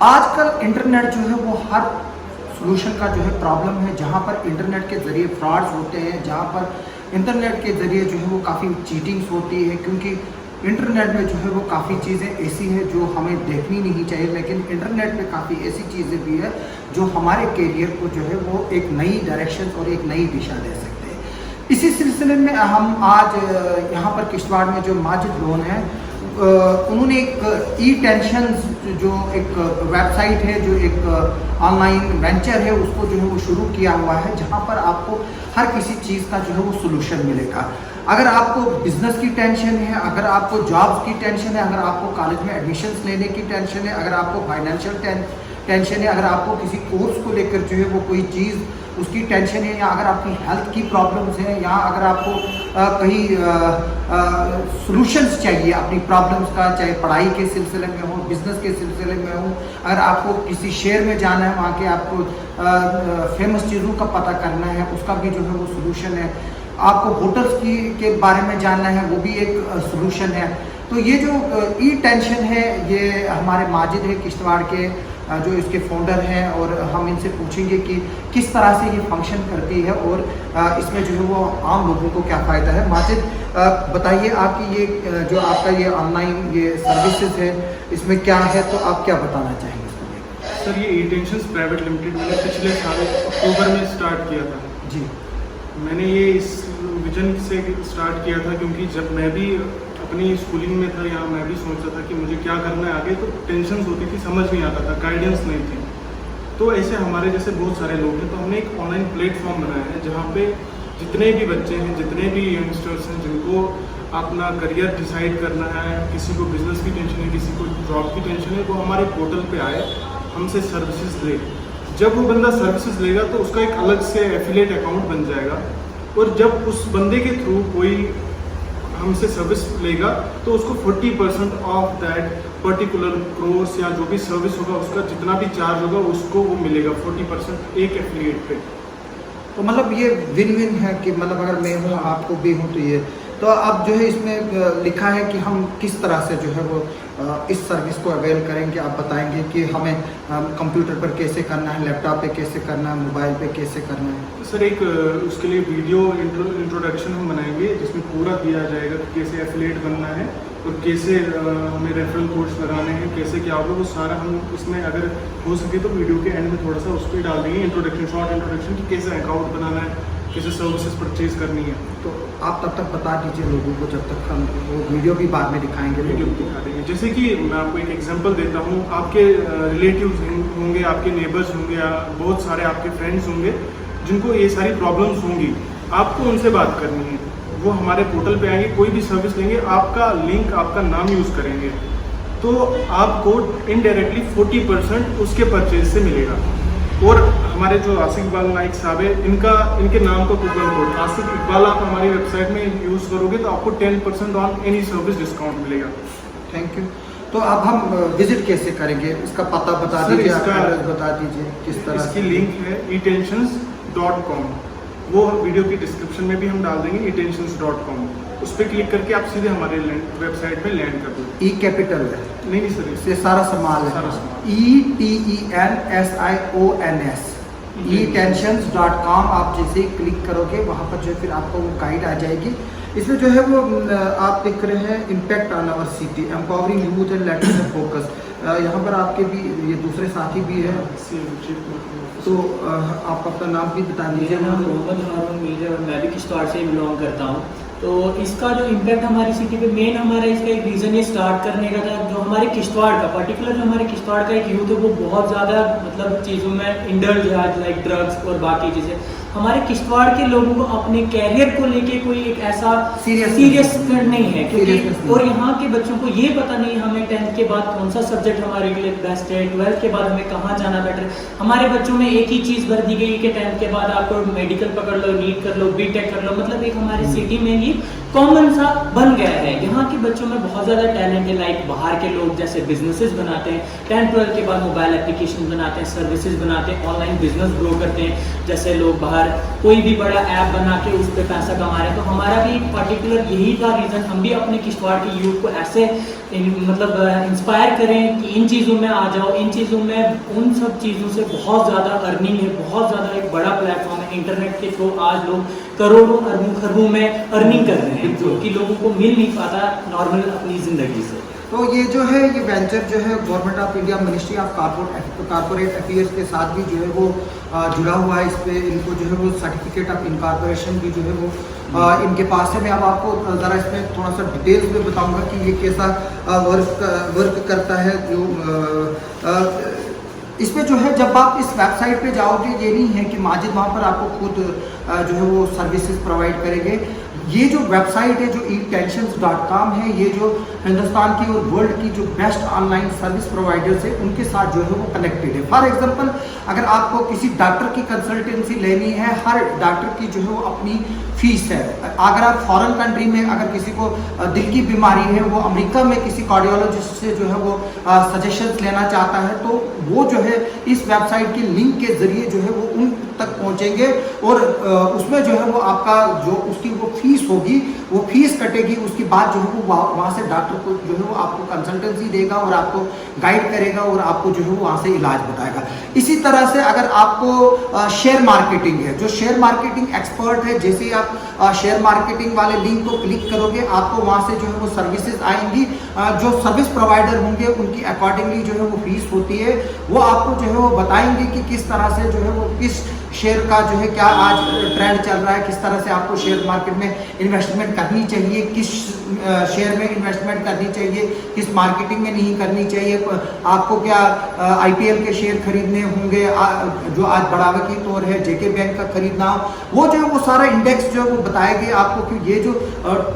आजकल इंटरनेट जो है वो हर सॉल्यूशन का जो है प्रॉब्लम है। जहाँ पर इंटरनेट के ज़रिए फ्रॉड्स होते हैं, जहाँ पर इंटरनेट के ज़रिए जो है वो काफ़ी चीटिंग्स होती है, क्योंकि इंटरनेट में जो है वो काफ़ी चीज़ें ऐसी हैं जो हमें देखनी नहीं चाहिए, लेकिन इंटरनेट में काफ़ी ऐसी चीज़ें भी है जो हमारे करियर को जो है वो एक नई डायरेक्शन और एक नई दिशा दे सकते हैं। इसी सिलसिले में हम आज यहाँ पर किश्तवाड़ में जो माजिद लोन है, उन्होंने एक ई टेंशन जो एक वेबसाइट है, जो एक ऑनलाइन वेंचर है, उसको जो है वो शुरू किया हुआ है, जहाँ पर आपको हर किसी चीज़ का जो है वो सोल्यूशन मिलेगा। अगर आपको बिजनेस की टेंशन है, अगर आपको जॉब्स की टेंशन है, अगर आपको कॉलेज में एडमिशन्स लेने की टेंशन है, अगर आपको फाइनेंशियल टेंशन है, अगर आपको किसी कोर्स को लेकर जो है वो कोई चीज़ उसकी टेंशन है, या अगर आपकी हेल्थ की प्रॉब्लम्स हैं, या अगर आपको कहीं सॉल्यूशंस चाहिए अपनी प्रॉब्लम्स का, चाहे पढ़ाई के सिलसिले में हो, बिजनेस के सिलसिले में हो, अगर आपको किसी शहर में जाना है, वहाँ के आपको फेमस चीज़ों का पता करना है, उसका भी जो है वो सॉल्यूशन है। आपको होटल्स के बारे में जानना है, वो भी एक सॉल्यूशन है। तो ये जो ई टेंशन है, ये हमारे माजिद है किश्तवाड़ के, जो इसके फाउंडर हैं, और हम इनसे पूछेंगे कि किस तरह से ये फंक्शन करती है और इसमें जो है वो आम लोगों को क्या फ़ायदा है। माजिद, बताइए आपकी ये जो आपका ये ऑनलाइन ये सर्विसेज है, इसमें क्या है, तो आप क्या बताना चाहेंगे? सर, ये ई टेंशंस प्राइवेट लिमिटेड मैंने पिछले साल अक्टूबर में स्टार्ट किया था जी। मैंने ये इस विजन से स्टार्ट किया था क्योंकि जब मैं भी अपनी स्कूलिंग में था, यहाँ मैं भी सोचता था कि मुझे क्या करना है आगे, तो टेंशन्स होती थी, समझ नहीं आता था, गाइडेंस नहीं थी। तो ऐसे हमारे जैसे बहुत सारे लोग हैं, तो हमने एक ऑनलाइन प्लेटफॉर्म बनाया है जहाँ पे जितने भी बच्चे हैं, जितने भी यंगस्टर्स हैं, जिनको अपना करियर डिसाइड करना है, किसी को बिजनेस की टेंशन है, किसी को जॉब की टेंशन है, वो हमारे पोर्टल पे आए, हमसे सर्विसेज ले। जब वो बंदा सर्विसेज लेगा तो उसका एक अलग से एफिलिएट अकाउंट बन जाएगा, और जब उस बंदे के थ्रू कोई हमसे सर्विस लेगा तो उसको 40% ऑफ दैट पर्टिकुलर कोर्स या जो भी सर्विस होगा उसका जितना भी चार्ज होगा उसको वो मिलेगा 40% एक एफिलिएट पे। तो मतलब ये विन विन है कि मतलब अगर मैं हूँ, आपको भी हूँ, तो ये तो अब जो है इसमें लिखा है कि हम किस तरह से जो है वो इस सर्विस को अवेल करेंगे। आप बताएंगे कि हमें कंप्यूटर पर कैसे करना है, लैपटॉप पे कैसे करना है, मोबाइल पे कैसे करना है? सर, एक उसके लिए वीडियो इंट्रोडक्शन हम बनाएंगे जिसमें पूरा दिया जाएगा कि कैसे एफिलिएट बनना है और कैसे हमें रेफरल कोड्स लगाने हैं, कैसे क्या होगा, वो सारा हम उसमें अगर हो सके तो वीडियो के एंड में थोड़ा सा उस पर डाल देंगे इंट्रोडक्शन, शॉर्ट इंट्रोडक्शन कि कैसे अकाउंट बनाना है, कैसे सर्विसेज परचेज करनी है। तो आप तब तक बता दीजिए लोगों को, जब तक हम वो वीडियो भी बाद में दिखाएंगे। वीडियो दिखा देंगे। जैसे कि मैं आपको एक एग्जांपल देता हूँ, आपके रिलेटिव्स होंगे, आपके नेबर्स होंगे, या बहुत सारे आपके फ्रेंड्स होंगे जिनको ये सारी प्रॉब्लम्स होंगी, आपको उनसे बात करनी है। वो हमारे पोर्टल पे आएंगे, कोई भी सर्विस लेंगे, आपका लिंक, आपका नाम यूज़ करेंगे, तो आपको इनडायरेक्टली 40% उसके परचेज से मिलेगा। और हमारे जो आसिफ इकबाल नाइक साहब है, इनके नाम का कूपन कोड आसिफ इकबाल आप हमारी वेबसाइट में यूज़ करोगे तो आपको 10% ऑन एनी सर्विस डिस्काउंट मिलेगा। Thank you. तो अब हम विजिट कैसे करेंगे, इसका पता बता दीजिए, इसका बता दीजिए किस तरह। इसकी लिंक है etensions.com, वो वीडियो की डिस्क्रिप्शन में भी हम डाल देंगे, etensions.com। उस पर क्लिक करके आप सीधे हमारे वेबसाइट पे लैंड कर दो। ई कैपिटल है? नहीं सर, इससे सारा संभाल है। ETENSIONS etensions.com आप जैसे ही क्लिक करोगे वहाँ पर जो फिर आपको वो गाइड आ जाएगी। इसमें जो है वो आप देख रहे हैं impact on our city, empowering youth and letting the focus. यहाँ पर आपके भी ये दूसरे साथी भी हैं, तो आप अपना नाम भी बता दीजिए। मेरा नाम मोहम्मद हारून मीर है और मैं भी किश्तवाड़ से बिलोंग करता हूँ। तो इसका जो इम्पैक्ट हमारी सिटी पे मेन हमारा इसका एक रीज़न ये स्टार्ट करने का था, जो हमारे किश्तवाड़ का पर्टिकुलर जो हमारे किश्तवाड़ का एक यूथ है वो बहुत ज़्यादा मतलब चीज़ों में इंडल्ज है, लाइक ड्रग्स और बाकी चीज़ें। हमारे किश्तवाड़ के लोगों को अपने कैरियर को लेके कोई एक ऐसा सीरियस नहीं है, क्योंकि और यहाँ के बच्चों को ये पता नहीं हमें 10th के बाद कौन सा सब्जेक्ट हमारे लिए बेस्ट है, 12th के बाद हमें कहाँ जाना बेटर है। हमारे बच्चों में एक ही चीज़ भर दी गई कि 10th के बाद आपको मेडिकल पकड़ लो, नीट कर लो, बीटेक कर लो, मतलब एक हमारी सिटी में ही कॉमन सा बन गया है। यहाँ के बच्चों में बहुत ज़्यादा टैलेंट है, लाइक बाहर के लोग जैसे बिजनेसेस बनाते हैं, 10th 12th के बाद मोबाइल एप्लीकेशन बनाते हैं, सर्विसेज बनाते हैं, ऑनलाइन बिजनेस ग्रो करते हैं। जैसे लोग बाहर बार कोई भी बड़ा ऐप बना के उस पर पैसा कमा रहे हैं। तो हमारा भी पर्टिकुलर यही था रीज़न, हम भी अपने किश्तवाड़ की यूथ को ऐसे मतलब इंस्पायर करें कि इन चीज़ों में आ जाओ, इन चीज़ों में, उन सब चीज़ों से बहुत ज़्यादा अर्निंग है, बहुत ज़्यादा एक बड़ा प्लेटफॉर्म है। इंटरनेट के थ्रू आज लोग करोड़ों अरबों खरबों में अर्निंग कर रहे हैं, जो कि लोगों को मिल नहीं पाता नॉर्मल अपनी ज़िंदगी से। तो ये जो है ये वेंचर जो है government of India ministry of corporate affairs के साथ भी जो है वो जुड़ा हुआ है। इस पे इनको जो है वो सर्टिफिकेट ऑफ इनकॉर्पोरेशन भी जो है वो इनके पास है। मैं अब आपको ज़रा इसमें थोड़ा सा डिटेल्स में बताऊंगा कि ये कैसा वर्क करता है। जो इसमें जो है जब आप इस वेबसाइट पे जाओगे, ये नहीं है कि माजिद वहाँ पर आपको खुद जो है वो सर्विसेज प्रोवाइड करेंगे। ये जो वेबसाइट है जो eTensions.com है, ये जो हिंदुस्तान की और वर्ल्ड की जो बेस्ट ऑनलाइन सर्विस प्रोवाइडर्स है उनके साथ जो है वो कनेक्टेड है। फॉर एग्जांपल अगर आपको किसी डॉक्टर की कंसल्टेंसी लेनी है, हर डॉक्टर की जो है वो अपनी फीस है। अगर आप फॉरेन कंट्री में अगर किसी को दिल की बीमारी है, वो अमेरिका में किसी कार्डियोलॉजिस्ट से जो है वो सजेशंस लेना चाहता है, तो वो जो है इस वेबसाइट के लिंक के जरिए जो है वो उन तक पहुंचेंगे और उसमें जो है वो आपका जो उसकी वो फीस होगी, वो फीस कटेगी। उसके बाद जो है वो वहाँ से डॉक्टर को जो है वो आपको कंसल्टेंसी देगा और आपको गाइड करेगा और आपको जो है वो वहाँ से इलाज बताएगा। इसी तरह से अगर आपको शेयर मार्केटिंग है, जो शेयर मार्केटिंग एक्सपर्ट है, जैसे ही आप शेयर मार्केटिंग वाले लिंक को क्लिक करोगे, आपको वहाँ से जो है वो सर्विसेज आएंगी। जो सर्विस प्रोवाइडर होंगे उनकी अकॉर्डिंगली जो है वो फीस होती है, वो आपको जो है वो बताएंगे कि किस तरह से जो है वो किस शेयर का जो है क्या आज ट्रेंड चल रहा है, किस तरह से आपको शेयर मार्केट में इन्वेस्टमेंट करनी चाहिए, किस शेयर में इन्वेस्टमेंट करनी चाहिए, किस मार्केटिंग में नहीं करनी चाहिए, आपको क्या आईपीएल के शेयर खरीदने होंगे जो आज बढ़ावे की तौर है, जेके बैंक का खरीदना, वो जो है वो सारा इंडेक्स जो है वो बताएंगे आपको कि ये जो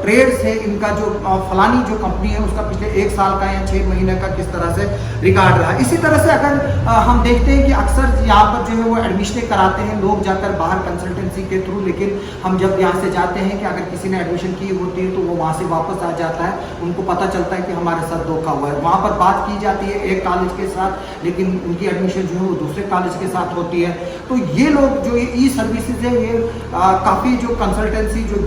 ट्रेड्स है इनका जो फलानी जो कंपनी है उसका पिछले 1 साल का या 6 महीने का किस तरह से रिकॉर्ड रहा। इसी तरह से अगर हम देखते हैं कि अक्सर यहाँ पर जो है वो एडमिशन कराते हैं लोग जाकर बाहर कंसल्टेंसी के थ्रू, लेकिन हम जब यहाँ से जाते हैं कि अगर किसी ने एडमिशन की होती है तो वो वहाँ से वापस आ जाता है, उनको पता चलता है कि हमारे साथ धोखा हुआ है। वहाँ पर बात की जाती है एक कॉलेज के साथ, लेकिन उनकी एडमिशन जो है वो दूसरे कॉलेज के साथ होती है। तो ये लोग जो ई सर्विसेज है, ये काफ़ी जो कंसल्टेंसी जो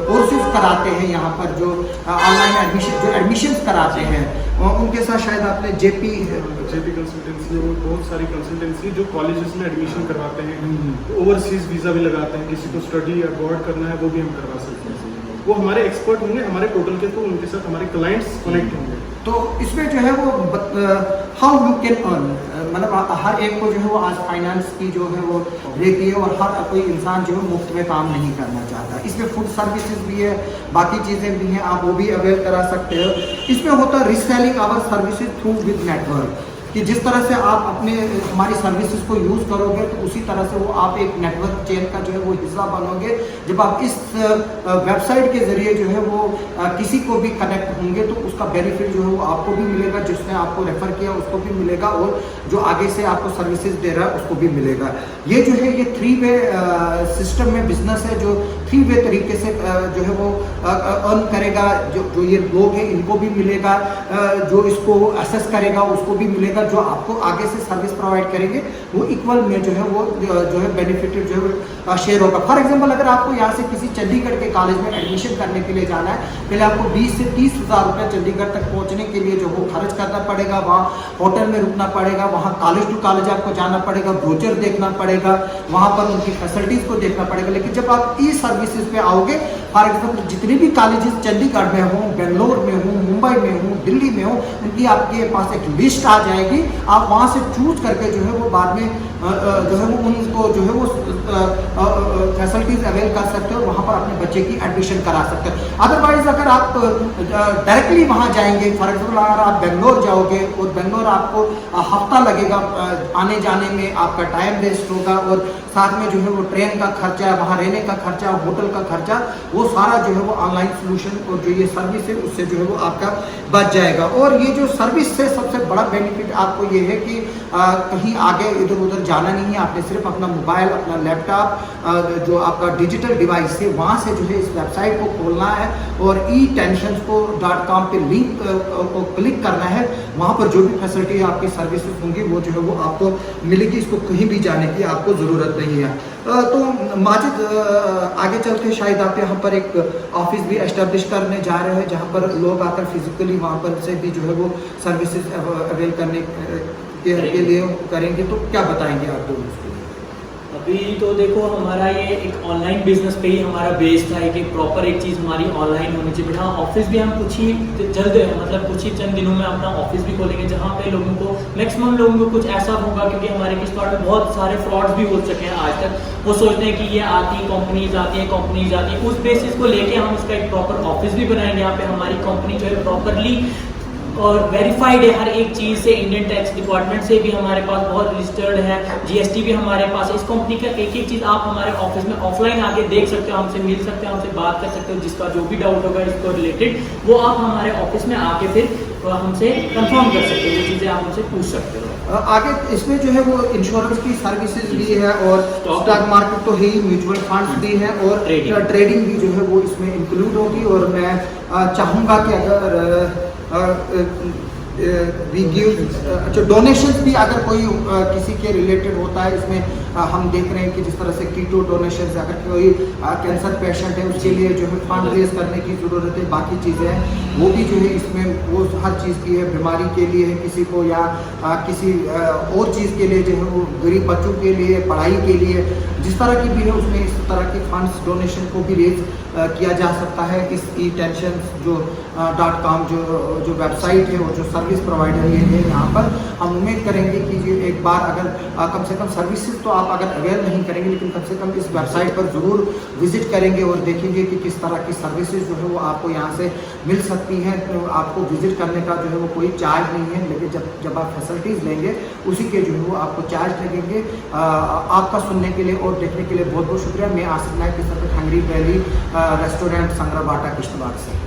कोर्सेज कराते हैं यहाँ पर, जो ऑनलाइन एडमिशन कराते हैं, उनके साथ शायद आपने जेपी कंसल्टेंसी और बहुत सारी कंसल्टेंसी जो कॉलेजेस में एडमिशन करवाते हैं, ओवरसीज वीज़ा भी लगाते हैं, किसी को स्टडी अब्रॉड करना है वो भी हम करवा सकते हैं। वो हमारे एक्सपर्ट होंगे हमारे पोर्टल के, तो उनके साथ हमारे क्लाइंट्स कनेक्ट होंगे। तो इसमें जो है वो हाउ यू कैन अर्न, मतलब हर एक को जो है वो आज फाइनेंस की जो है वो रहती है और हर कोई इंसान जो है मुफ्त में काम नहीं करना चाहता। इसमें फूड सर्विसेज भी है, बाकी चीज़ें भी हैं, आप वो भी अवेल करा सकते हो। इसमें होता है reselling our services through with network, कि जिस तरह से आप अपने हमारी सर्विसेज को यूज़ करोगे तो उसी तरह से वो आप एक नेटवर्क चेन का जो है वो हिस्सा बनोगे। जब आप इस वेबसाइट के ज़रिए जो है वो किसी को भी कनेक्ट होंगे तो उसका बेनिफिट जो है वो आपको भी मिलेगा, जिसने आपको रेफ़र किया उसको भी मिलेगा, और जो आगे से आपको सर्विसेज दे रहा है उसको भी मिलेगा। ये जो है ये 3 वे सिस्टम में बिजनेस है, जो 3 वे तरीके से जो है वो अर्न करेगा। जो ये लोग हैं इनको भी मिलेगा, जो इसको असेस करेगा उसको भी मिलेगा, जो आपको आगे से सर्विस प्रोवाइड करेंगे वो इक्वल में जो है वो जो है बेनिफिटेड जो है शेयर होगा। फॉर एग्जांपल अगर आपको यहाँ से किसी चंडीगढ़ के कॉलेज में एडमिशन करने के लिए जाना है, पहले आपको 20 से 30 हज़ार रुपये चंडीगढ़ तक पहुँचने के लिए जो वो खर्च करना पड़ेगा, वहाँ होटल में रुकना पड़ेगा, वहाँ कॉलेज टू कॉलेज आपको जाना पड़ेगा, ब्रोचर देखना पड़ेगा, वहाँ पर उनकी फैसिलिटीज़ को देखना पड़ेगा। लेकिन जब आप ई सर्विसेज पे आओगे, फॉर एग्जाम्पल जितने भी कॉलेजेस चंडीगढ़ में हों, बेंगलोर में हों, मुंबई में हों, दिल्ली में हों, उनकी आपके पास एक लिस्ट आ जाएगी। आप वहाँ से चूज करके जो है वो बाद में जो है वो उनको जो है वो फैसिलिटीज़ अवेल कर सकते हो, वहाँ पर अपने बच्चे की एडमिशन करा सकते हो। अदरवाइज अगर आप डायरेक्टली वहाँ जाएंगे, फॉर एग्जाम्पल अगर आप बेंगलोर जाओगे और बेंगलोर आपको हफ्ता लगेगा आने जाने में, आपका टाइम वेस्ट होगा और साथ में जो है वो ट्रेन का खर्चा, वहाँ रहने का खर्चा, होटल का खर्चा, वो सारा जो है वो ऑनलाइन सोल्यूशन और जो ये सर्विस है उससे जो है वो आपका बच जाएगा। और ये जो सर्विस से सबसे बड़ा बेनिफिट आपको ये है कि कहीं आगे इधर उधर जाना नहीं है, आपने सिर्फ अपना मोबाइल, अपना लैपटॉप, जो आपका डिजिटल डिवाइस है, वहाँ से जो है इस वेबसाइट को खोलना है और eTensions.com पे लिंक को क्लिक करना है। वहाँ पर जो भी फैसिलिटी आपकी सर्विसेज होंगी वो जो है वो आपको मिलेगी, इसको कहीं भी जाने की आपको ज़रूरत नहीं है। तो माजिद, आगे चल के शायद आप यहाँ पर एक ऑफिस भी एस्टेब्लिश करने जा रहे हैं जहाँ पर लोग आकर फिजिकली वहाँ पर से भी जो है वो सर्विसेज अवेल करने के लिए करेंगे, तो क्या बताएंगे आप लोग उसके लिए? अभी तो देखो हमारा ये एक ऑनलाइन बिजनेस पे ही हमारा बेस था कि प्रॉपर एक चीज़ हमारी ऑनलाइन होनी चाहिए। हाँ, ऑफिस भी हम कुछ ही जल्द मतलब कुछ ही चंद दिनों में अपना ऑफिस भी खोलेंगे जहाँ पे लोगों को मैक्सिमम लोगों को कुछ ऐसा होगा, क्योंकि हमारे किश्तवाड़ में बहुत सारे फ्रॉड्स भी हो चुके हैं आज तक। वो सोचते हैं कि ये आती कंपनीज आती है, उस बेसिस को लेके हम उसका एक प्रॉपर ऑफिस भी बनाएंगे। यहाँ पे हमारी कंपनी जो है प्रॉपरली और वेरीफाइड है हर एक चीज़ से। इंडियन टैक्स डिपार्टमेंट से भी हमारे पास बहुत रजिस्टर्ड है, जीएसटी भी हमारे पास है। इस कंपनी का एक एक चीज़ आप हमारे ऑफिस में ऑफलाइन आके देख सकते हो, हमसे मिल सकते हो, हमसे बात कर सकते हो। जिसका जो भी डाउट होगा इसको रिलेटेड वो आप हमारे ऑफिस में आके फिर हमसे कंफर्म कर सकते हो, वो चीज़ें आप हमसे पूछ सकते हो। आगे इसमें जो है वो इंश्योरेंस की सर्विसेज भी है और स्टॉक मार्केट तो है ही, म्यूचुअल फंड्स भी है और ट्रेडिंग भी जो है वो इसमें इंक्लूड होगी। और मैं चाहूँगा कि अगर वी गिव अच्छा डोनेशंस भी अगर कोई किसी के रिलेटेड होता है, इसमें हम देख रहे हैं कि जिस तरह से कीटो डोनेशंस, अगर कोई कैंसर पेशेंट है उसके लिए जो है फंड रेज करने की ज़रूरत है, बाकी चीज़ें हैं वो भी जो है इसमें वो हर चीज़ की है, बीमारी के लिए है किसी को या किसी और चीज़ के लिए जो है वो गरीब बच्चों के लिए, पढ़ाई के लिए, जिस तरह की भी है उसमें इस तरह की फंड्स डोनेशन को भी रेज किया जा सकता है। इस e-tension जो .com जो वेबसाइट है और जो सर्विस प्रोवाइडर ये है, यहाँ पर हम उम्मीद करेंगे कि ये एक बार अगर कम से कम सर्विसेज तो आप अगर अवेयर नहीं करेंगे लेकिन कम से कम इस वेबसाइट पर ज़रूर विजिट करेंगे और देखेंगे कि किस तरह की सर्विसेज जो है वो आपको यहाँ से मिल सकती हैं। तो आपको विजिट करने का जो है वो कोई चार्ज नहीं है, लेकिन जब आप फैसिलिटीज़ लेंगे उसी के जो है वो आपको चार्ज लगेंगे। आपका सुनने के लिए और देखने के लिए बहुत बहुत शुक्रिया। मैं Asif Naik, hungry valley restaurant, Sangrabata, Kishtwar से।